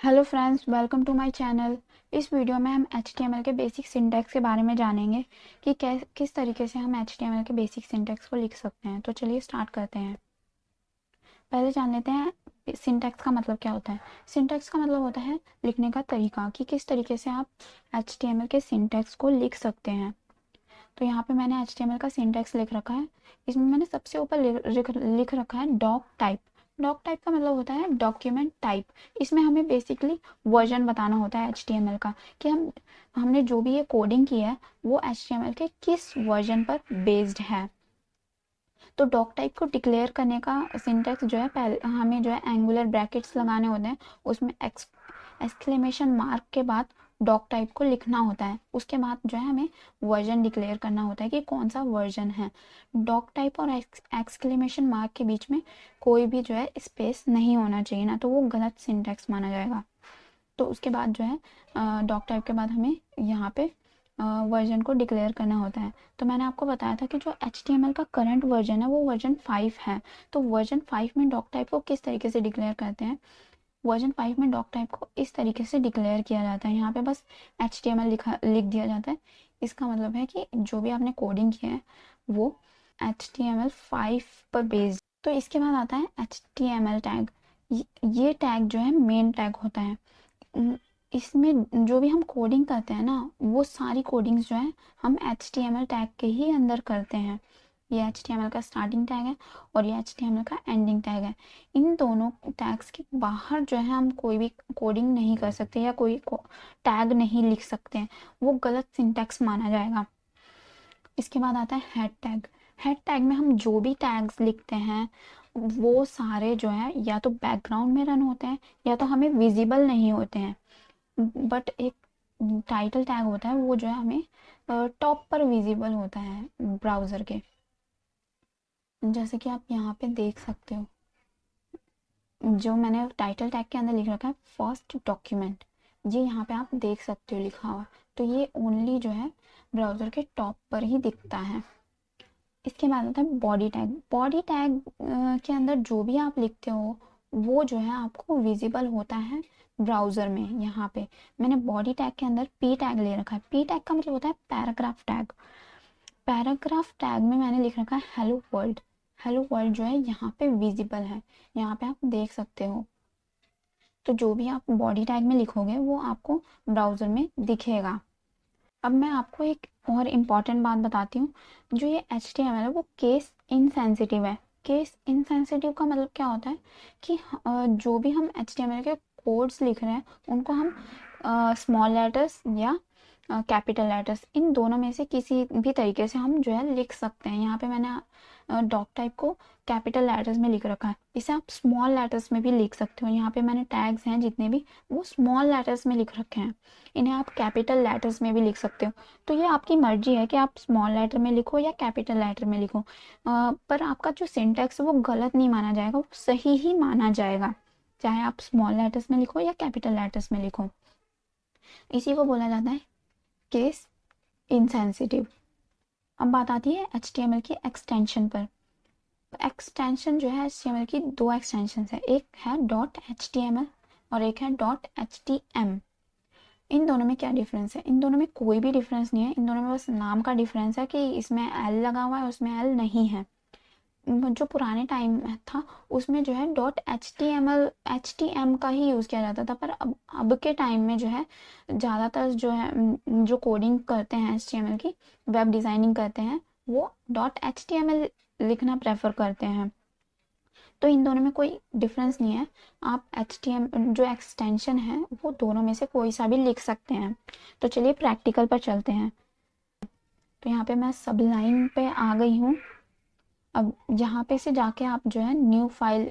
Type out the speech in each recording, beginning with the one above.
Hello friends, welcome to my channel. इस video में हम HTML के बेसिक सिंटैक्स के बारे में जानेंगे कि किस तरीके से हम HTML के बेसिक सिंटैक्स को लिख सकते हैं। तो चलिए स्टार्ट करते हैं। पहले जान लेते हैं सिंटैक्स का मतलब क्या होता है। सिंटैक्स का मतलब होता है लिखने का तरीका, कि किस तरीके से आप HTML के सिंटैक्स को लिख सकते हैं। तो यहाँ पे मैंने HTML का सिंटैक्स लिख रखा है। इसमें मैंने सबसे ऊपर लिख रखा है डॉक टाइप। डॉक टाइप का मतलब होता है डॉक्यूमेंट टाइप। इसमें हमें बेसिकली वर्जन बताना होता है HTML का, कि हमने जो भी ये कोडिंग की है वो HTML के किस वर्जन पर बेस्ड है। तो डॉक टाइप को डिक्लेयर करने का सिंटैक्स जो है, पहले हमें जो है एंगुलर ब्रैकेट्स लगाने होते हैं। उसमें एक्सक्लेमेशन मार्क के बाद डॉक टाइप को लिखना होता है। उसके बाद जो है हमें वर्जन डिक्लेयर करना होता है कि कौन सा वर्जन है। डॉक टाइप और एक्सक्लेमेशन मार्क के बीच में कोई भी जो है स्पेस नहीं होना चाहिए, ना तो वो गलत सिंटैक्स माना जाएगा। तो उसके बाद जो है डॉक टाइप के बाद हमें यहाँ पे वर्जन को डिक्लेयर करना होता है। तो मैंने आपको बताया था कि जो HTML का करंट वर्जन है वो वर्जन 5 है। तो वर्जन 5 में डॉक टाइप को किस तरीके से डिक्लेयर करते हैं। वर्जन 5 में डॉक टाइप को इस तरीके से डिक्लेयर किया जाता है, यहाँ पे बस HTML लिख दिया जाता है। इसका मतलब है कि जो भी आपने कोडिंग किया है वो HTML5 पर बेस्ड। तो इसके बाद आता है HTML टैग। ये टैग जो है मेन टैग होता है। इसमें जो भी हम कोडिंग करते हैं ना, वो सारी कोडिंग्स जो है हम HTML टैग के ही अंदर करते हैं। ये HTML का स्टार्टिंग टैग है और ये HTML का एंडिंग टैग है। इन दोनों टैग्स के बाहर जो है हम कोई भी कोडिंग नहीं कर सकते या कोई टैग नहीं लिख सकते हैं। वो गलत सिंटैक्स माना जाएगा। इसके बाद आता है हेड टैग। हेड टैग में हम जो भी टैग्स लिखते हैं वो सारे जो है या तो बैकग्राउंड में रन होते हैं या तो हमें विजिबल नहीं होते हैं। बट एक टाइटल टैग होता है वो जो है हमें टॉप पर विजिबल होता है ब्राउज़र के। जैसे कि आप यहाँ पे देख सकते हो, जो मैंने टाइटल टैग के अंदर लिख रखा है फर्स्ट डॉक्यूमेंट, ये यहाँ पे आप देख सकते हो लिखा हुआ। तो ये ओनली जो है ब्राउज़र के टॉप पर ही दिखता है। इसके बाद आता है बॉडी टैग। बॉडी टैग के अंदर जो भी आप लिखते हो वो जो है आपको विजिबल होता है ब्राउज़र में। यहाँ पे मैंने बॉडी टैग के अंदर पी टैग ले रखा है। पी टैग का मतलब होता है पैराग्राफ टैग। पैराग्राफ टैग में मैंने लिख रखा है हेलो वर्ल्ड। हेलो वर्ल्ड जो है यहाँ पे विजिबल है, यहाँ पे आप देख सकते हो। तो जो भी आप बॉडी टैग में लिखोगे वो आपको ब्राउज़र में दिखेगा। अब मैं आपको एक और इम्पॉर्टेंट बात बताती हूँ। जो ये HTML है वो केस इनसेंसिटिव है। केस इनसेंसिटिव का मतलब क्या होता है कि जो भी हम HTML के कोड्स लिख रहे हैं उनको हम स्मॉल लेटर्स या कैपिटल लेटर्स, इन दोनों में से किसी भी तरीके से हम जो है लिख सकते हैं। यहाँ पे मैंने डॉक टाइप को कैपिटल लेटर्स में लिख रखा है। इसे आप स्मॉल लेटर्स में भी लिख सकते हो। यहाँ पे मैंने टैग्स हैं जितने भी, वो स्मॉल लेटर्स में लिख रखे हैं। इन्हें आप कैपिटल लेटर्स में भी लिख सकते हो। तो ये आपकी मर्जी है कि आप स्मॉल लेटर में लिखो या कैपिटल लेटर में लिखो। पर आपका जो सिंटैक्स है वो गलत नहीं माना जाएगा, वो सही ही माना जाएगा, चाहे आप स्मॉल लेटर्स में लिखो या कैपिटल लेटर्स में लिखो। इसी को बोला जाता है केस इनसेंसिटिव। अब बात आती है HTML की एक्सटेंशन पर। एक्सटेंशन जो है HTML की दो एक्सटेंशन है, एक है .html और एक है .htm। इन दोनों में क्या डिफरेंस है? इन दोनों में कोई भी डिफरेंस नहीं है। इन दोनों में बस नाम का डिफरेंस है कि इसमें एल लगा हुआ है, उसमें एल नहीं है। जो पुराने टाइम में था उसमें जो है .html का ही यूज़ किया जाता था। पर अब के टाइम में जो है ज़्यादातर जो है जो कोडिंग करते हैं HTML की, वेब डिज़ाइनिंग करते हैं, वो .html लिखना प्रेफर करते हैं। तो इन दोनों में कोई डिफरेंस नहीं है। आप जो एक्सटेंशन है वो दोनों में से कोई सा भी लिख सकते हैं। तो चलिए प्रैक्टिकल पर चलते हैं। तो यहाँ पे मैं सबलाइन पे आ गई हूँ। अब यहाँ पे से जाके आप जो है न्यू फाइल,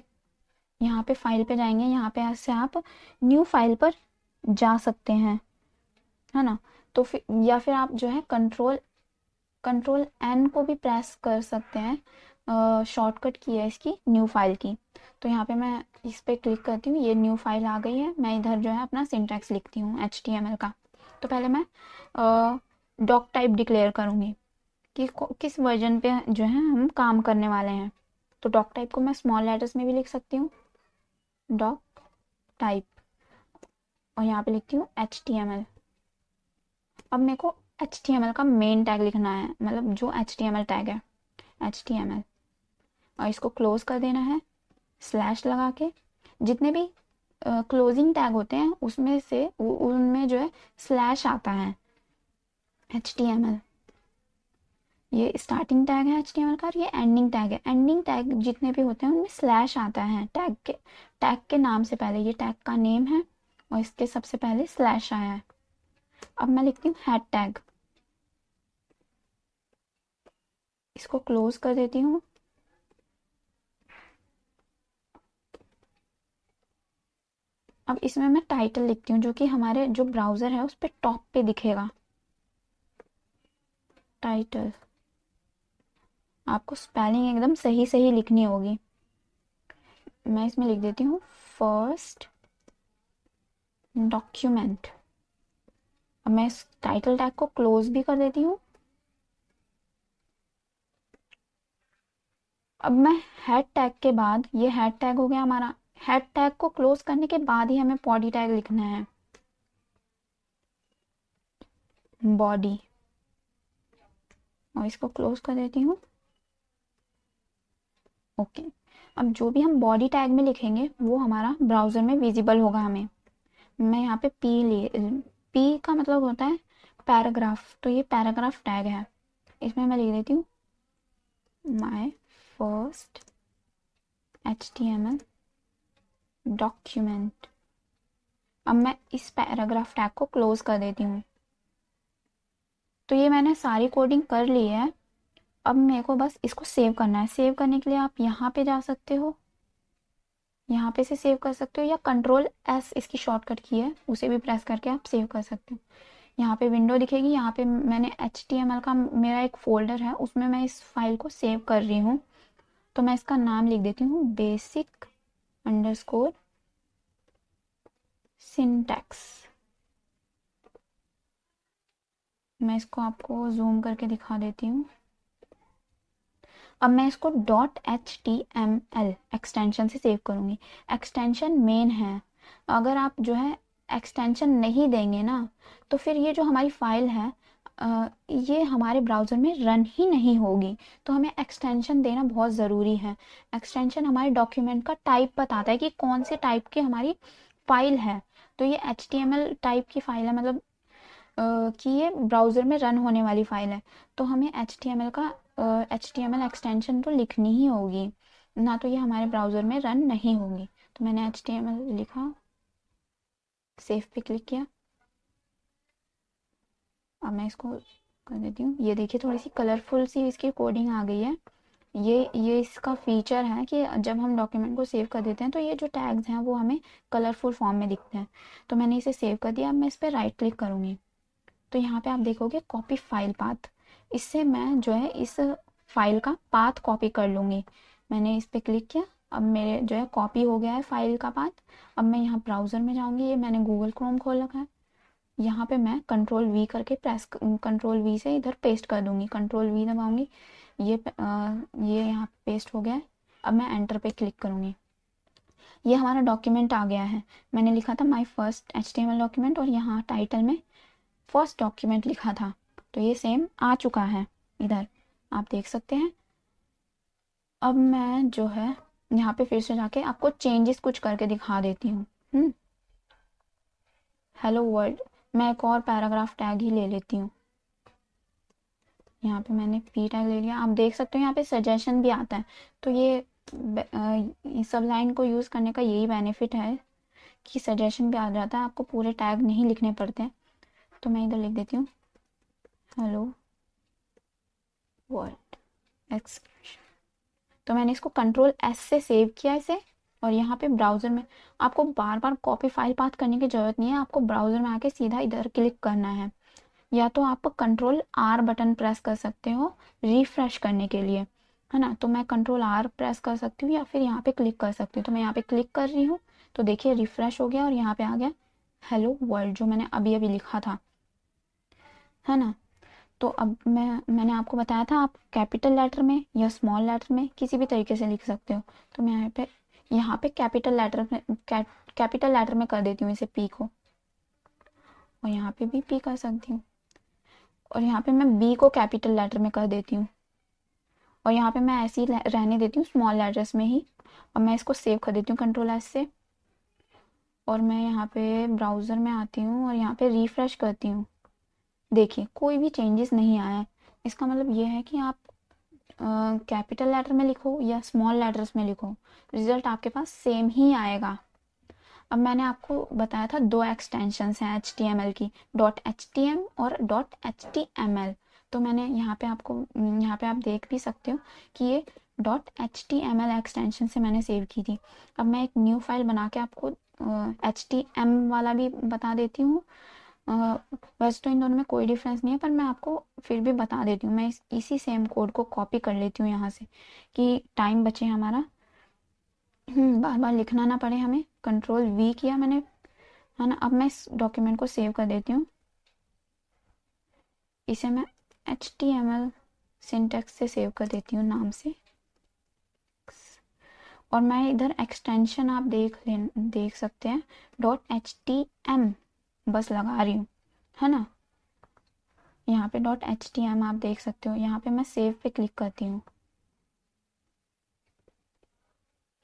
यहाँ पे फाइल पे जाएंगे, यहाँ पे ऐसे आप न्यू फाइल पर जा सकते हैं, है ना। तो फिर या फिर आप जो है कंट्रोल एन को भी प्रेस कर सकते हैं। शॉर्टकट की है इसकी न्यू फाइल की। तो यहाँ पे मैं इस पे क्लिक करती हूँ, ये न्यू फाइल आ गई है। मैं इधर जो है अपना सिंटैक्स लिखती हूँ HTML का। तो पहले मैं डॉक टाइप डिक्लेयर करूँगी कि किस वर्जन पे जो है हम काम करने वाले हैं। तो डॉक टाइप को मैं स्मॉल लेटर्स में भी लिख सकती हूँ, डॉक टाइप। और यहाँ पे लिखती हूँ HTML। अब मेरे को HTML का मेन टैग लिखना है, मतलब जो HTML टैग है HTML, और इसको क्लोज कर देना है स्लैश लगा के। जितने भी क्लोजिंग टैग होते हैं उसमें से उनमें जो है स्लैश आता है HTML। ये स्टार्टिंग टैग है HTML का और ये एंडिंग टैग है। एंडिंग टैग जितने भी होते हैं उनमें स्लैश आता है टैग के नाम से पहले। ये टैग का नेम है और इसके सबसे पहले स्लैश आया है। अब मैं लिखती हूँ हेड टैग, इसको क्लोज कर देती हूँ। अब इसमें मैं टाइटल लिखती हूँ जो कि हमारे जो ब्राउज़र है उस पर टॉप पे दिखेगा, टाइटल। आपको स्पेलिंग एकदम सही सही लिखनी होगी। मैं इसमें लिख देती हूँ फर्स्ट डॉक्यूमेंट। अब मैं इस टाइटल टैग को क्लोज भी कर देती हूँ। अब मैं हेड टैग के बाद, ये हेड टैग हो गया हमारा। हेड टैग को क्लोज करने के बाद ही हमें बॉडी टैग लिखना है, बॉडी, और इसको क्लोज कर देती हूँ। ओके। अब जो भी हम बॉडी टैग में लिखेंगे वो हमारा ब्राउज़र में विजिबल होगा हमें। मैं यहाँ पे पी का मतलब होता है पैराग्राफ, तो ये पैराग्राफ टैग है। इसमें मैं लिख देती हूँ माय फर्स्ट HTML डॉक्यूमेंट। अब मैं इस पैराग्राफ टैग को क्लोज कर देती हूँ। तो ये मैंने सारी कोडिंग कर ली है। अब मेरे को बस इसको सेव करना है। सेव करने के लिए आप यहाँ पे जा सकते हो, यहाँ पे से सेव कर सकते हो, या Ctrl+S इसकी शॉर्टकट की है, उसे भी प्रेस करके आप सेव कर सकते हो। यहाँ पे विंडो दिखेगी, यहाँ पे मैंने HTML का मेरा एक फोल्डर है, उसमें मैं इस फाइल को सेव कर रही हूँ। तो मैं इसका नाम लिख देती हूँ बेसिक अंडरस्कोर सिंटैक्स। मैं इसको आपको जूम करके दिखा देती हूँ। अब मैं इसको .html एक्सटेंशन से सेव करूँगी। एक्सटेंशन मेन है। अगर आप जो है एक्सटेंशन नहीं देंगे ना, तो फिर ये जो हमारी फाइल है ये हमारे ब्राउज़र में रन ही नहीं होगी। तो हमें एक्सटेंशन देना बहुत ज़रूरी है। एक्सटेंशन हमारे डॉक्यूमेंट का टाइप बताता है कि कौन से टाइप की हमारी फाइल है। तो ये HTML टाइप की फाइल है, मतलब कि ये ब्राउज़र में रन होने वाली फाइल है। तो हमें HTML एक्सटेंशन तो लिखनी ही होगी, ना तो ये हमारे ब्राउज़र में रन नहीं होगी। तो मैंने HTML लिखा, सेव पे क्लिक किया। अब मैं इसको कर देती हूँ। ये देखिए थोड़ी सी कलरफुल सी इसकी कोडिंग आ गई है। ये इसका फीचर है कि जब हम डॉक्यूमेंट को सेव कर देते हैं तो ये जो टैग्स हैं वो हमें कलरफुल फॉर्म में दिखते हैं। तो मैंने इसे सेव कर दिया। अब मैं इस पर राइट क्लिक करूँगी तो यहाँ पे आप देखोगे कॉपी फाइल पाथ। इससे मैं जो है इस फाइल का पाथ कॉपी कर लूँगी। मैंने इस पर क्लिक किया। अब मेरे जो है कॉपी हो गया है फाइल का पाथ। अब मैं यहाँ ब्राउज़र में जाऊँगी। ये मैंने गूगल क्रोम खोल रखा है। यहाँ पे मैं Ctrl+V करके Ctrl+V से इधर पेस्ट कर दूँगी। Ctrl+V दबाऊँगी। ये यहाँ पेस्ट हो गया है। अब मैं एंटर पे क्लिक करूँगी। ये हमारा डॉक्यूमेंट आ गया है। मैंने लिखा था माई फर्स्ट HTML डॉक्यूमेंट और यहाँ टाइटल में फर्स्ट डॉक्यूमेंट लिखा था। तो ये सेम आ चुका है, इधर आप देख सकते हैं। अब मैं जो है यहाँ पे फिर से जाके आपको चेंजेस कुछ करके दिखा देती हूँ। Hello world. मैं एक और पैराग्राफ टैग ही ले लेती हूँ। यहाँ पे मैंने पी टैग ले लिया। आप देख सकते हो यहाँ पे सजेशन भी आता है। तो ये सब लाइन को यूज़ करने का यही बेनिफिट है कि सजेशन भी आ जाता है, आपको पूरे टैग नहीं लिखने पड़ते। तो मैं इधर लिख देती हूँ हेलो वर्ल्ड एक्सक्लूशन। तो मैंने इसको Ctrl+S से सेव किया इसे। और यहाँ पे ब्राउज़र में आपको बार बार कॉपी फाइल पाथ करने की ज़रूरत नहीं है। आपको ब्राउज़र में आके सीधा इधर क्लिक करना है, या तो आप Ctrl+R बटन प्रेस कर सकते हो रिफ्रेश करने के लिए, है ना। तो मैं Ctrl+R प्रेस कर सकती हूँ या फिर यहाँ पे क्लिक कर सकती हूँ। तो मैं यहाँ पे क्लिक कर रही हूँ तो देखिए रिफ्रेश हो गया और यहाँ पे आ गया हेलो वर्ल्ड, जो मैंने अभी अभी लिखा था, है ना। तो अब मैंने आपको बताया था आप कैपिटल लेटर में या स्मॉल लेटर में किसी भी तरीके से लिख सकते हो। तो मैं यहाँ पे कैपिटल लेटर में कर देती हूँ इसे पी को। और यहाँ पे भी P कर सकती हूँ, और यहाँ पे मैं B को कैपिटल लेटर में कर देती हूँ, और यहाँ पे मैं ऐसे ही रहने देती हूँ स्मॉल लेटर्स में ही, और मैं इसको सेव कर देती हूँ Ctrl+S से, और मैं यहाँ पे ब्राउज़र में आती हूँ और यहाँ पे रिफ़्रेश करती हूँ। देखिए कोई भी चेंजेस नहीं आया है। इसका मतलब ये है कि आप कैपिटल लेटर में लिखो या स्मॉल लेटर्स में लिखो, रिजल्ट आपके पास सेम ही आएगा। अब मैंने आपको बताया था दो एक्सटेंशंस हैं HTML की, .htm और .html। तो मैंने यहाँ पे आप देख भी सकते हो कि ये .html एक्सटेंशन से मैंने सेव की थी। अब मैं एक न्यू फाइल बना के आपको HTML वाला भी बता देती हूँ। वैसे तो इन दोनों में कोई डिफरेंस नहीं है, पर मैं आपको फिर भी बता देती हूँ। मैं इसी सेम कोड को कॉपी कर लेती हूँ यहाँ से कि टाइम बचे हमारा, बार बार लिखना ना पड़े हमें। Ctrl+V किया मैंने, है ना। अब मैं इस डॉक्यूमेंट को सेव कर देती हूँ। इसे मैं HTML सिंटैक्स से सेव कर देती हूँ नाम से, और मैं इधर एक्सटेंशन आप देख सकते हैं .htm बस लगा रही हूँ, है ना। यहाँ पे .htm आप देख सकते हो। यहाँ पे मैं सेव पे क्लिक करती हूँ,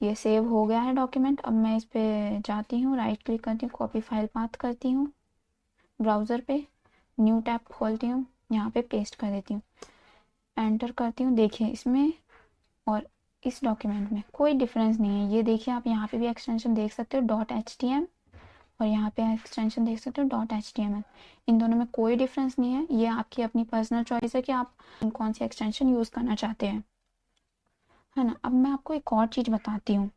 ये सेव हो गया है डॉक्यूमेंट। अब मैं इस पे जाती हूँ, राइट क्लिक करती हूँ, कॉपी फाइल पाथ करती हूँ, ब्राउज़र पे न्यू टैब खोलती हूँ, यहाँ पे पेस्ट कर देती हूँ, एंटर करती हूँ। देखिए इसमें और इस डॉक्यूमेंट में कोई डिफरेंस नहीं है। ये देखिए आप यहाँ पे भी एक्सटेंशन देख सकते हो .htm, और यहाँ पे एक्सटेंशन देख सकते हो .html। इन दोनों में कोई डिफरेंस नहीं है। ये आपकी अपनी पर्सनल चॉइस है कि आप कौन सी एक्सटेंशन यूज़ करना चाहते हैं, है ना। अब मैं आपको एक और चीज़ बताती हूँ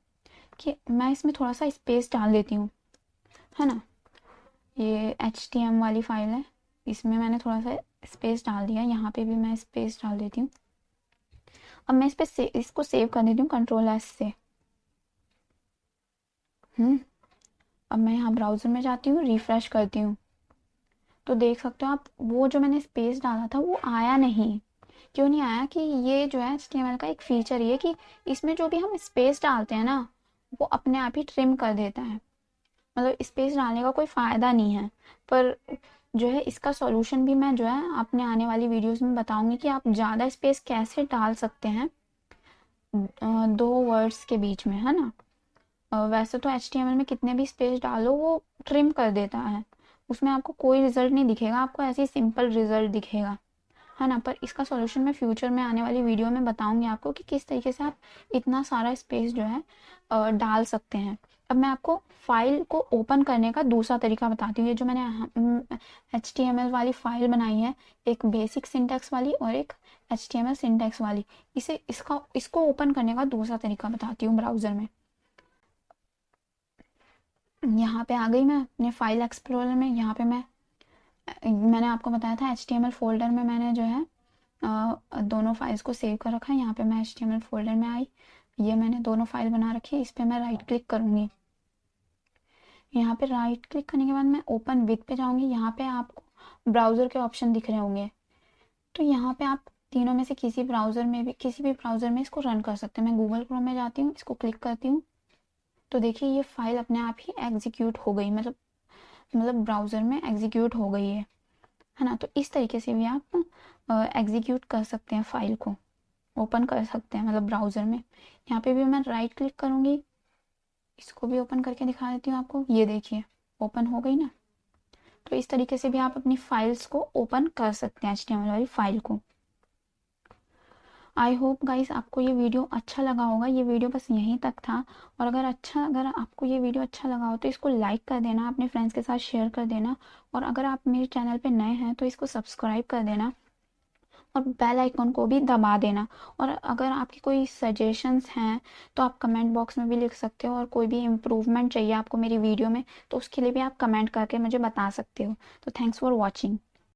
कि मैं इसमें थोड़ा सा स्पेस डाल देती हूँ, है ना। ये HTML वाली फाइल है, इसमें मैंने थोड़ा सा स्पेस डाल दिया। यहाँ पे भी मैं स्पेस डाल देती हूँ। अब मैं इसको सेव कर देती हूँ Ctrl+S से। अब मैं यहाँ ब्राउज़र में जाती हूँ, रिफ़्रेश करती हूँ, तो देख सकते हो आप वो जो मैंने स्पेस डाला था वो आया नहीं। क्यों नहीं आया? कि ये जो है HTML का एक फीचर ये कि इसमें जो भी हम स्पेस डालते हैं ना, वो अपने आप ही ट्रिम कर देता है। मतलब स्पेस डालने का कोई फ़ायदा नहीं है। पर जो है इसका सॉल्यूशन भी मैं जो है अपने आने वाली वीडियोस में बताऊंगी कि आप ज़्यादा स्पेस कैसे डाल सकते हैं दो वर्ड्स के बीच में, है ना। वैसे तो HTML में कितने भी स्पेस डालो वो ट्रिम कर देता है, उसमें आपको कोई रिजल्ट नहीं दिखेगा, आपको ऐसे ही सिंपल रिजल्ट दिखेगा, है ना। पर इसका सॉल्यूशन मैं फ्यूचर में आने वाली वीडियो में बताऊंगी आपको कि किस तरीके से आप इतना सारा स्पेस जो है डाल सकते हैं। अब मैं आपको फाइल को ओपन करने का दूसरा तरीका बताती हूँ। ये जो मैंने HTML वाली फाइल बनाई है, एक बेसिक सिंटैक्स वाली और एक HTML सिंटैक्स वाली, इसको ओपन करने का दूसरा तरीका बताती हूँ ब्राउज़र में। यहाँ पे आ गई मैं अपने फाइल एक्सप्लोरर में। यहाँ पे मैंने आपको बताया था HTML फोल्डर में मैंने जो है दोनों फाइल्स को सेव कर रखा है। यहाँ पे मैं HTML फोल्डर में आई, ये मैंने दोनों फाइल बना रखी है। इस पर मैं राइट क्लिक करूँगी। यहाँ पे राइट क्लिक करने के बाद मैं ओपन विथ पे जाऊँगी। यहाँ पे आपको ब्राउज़र के ऑप्शन दिख रहे होंगे, तो यहाँ पे आप तीनों में से किसी भी ब्राउज़र में इसको रन कर सकते हैं। मैं गूगल क्रोम में जाती हूँ, इसको क्लिक करती हूँ, तो देखिए ये फाइल अपने आप ही एग्जीक्यूट हो गई, मतलब ब्राउज़र में एग्जीक्यूट हो गई है ना। तो इस तरीके से भी आप एग्जीक्यूट कर सकते हैं, फाइल को ओपन कर सकते हैं, मतलब ब्राउज़र में। यहाँ पे भी मैं राइट क्लिक करूँगी, इसको भी ओपन करके दिखा देती हूँ आपको। ये देखिए ओपन हो गई ना। तो इस तरीके से भी आप अपनी फाइल्स को ओपन कर सकते हैं, HTML वाली फाइल को। आई होप गाइस आपको ये वीडियो अच्छा लगा होगा। ये वीडियो बस यहीं तक था, और अगर आपको ये वीडियो अच्छा लगा हो तो इसको लाइक कर देना, अपने फ्रेंड्स के साथ शेयर कर देना, और अगर आप मेरे चैनल पे नए हैं तो इसको सब्सक्राइब कर देना और बेल आइकन को भी दबा देना। और अगर आपकी कोई सजेशंस हैं तो आप कमेंट बॉक्स में भी लिख सकते हो, और कोई भी इम्प्रूवमेंट चाहिए आपको मेरी वीडियो में तो उसके लिए भी आप कमेंट करके मुझे बता सकते हो। तो थैंक्स फॉर वॉचिंग।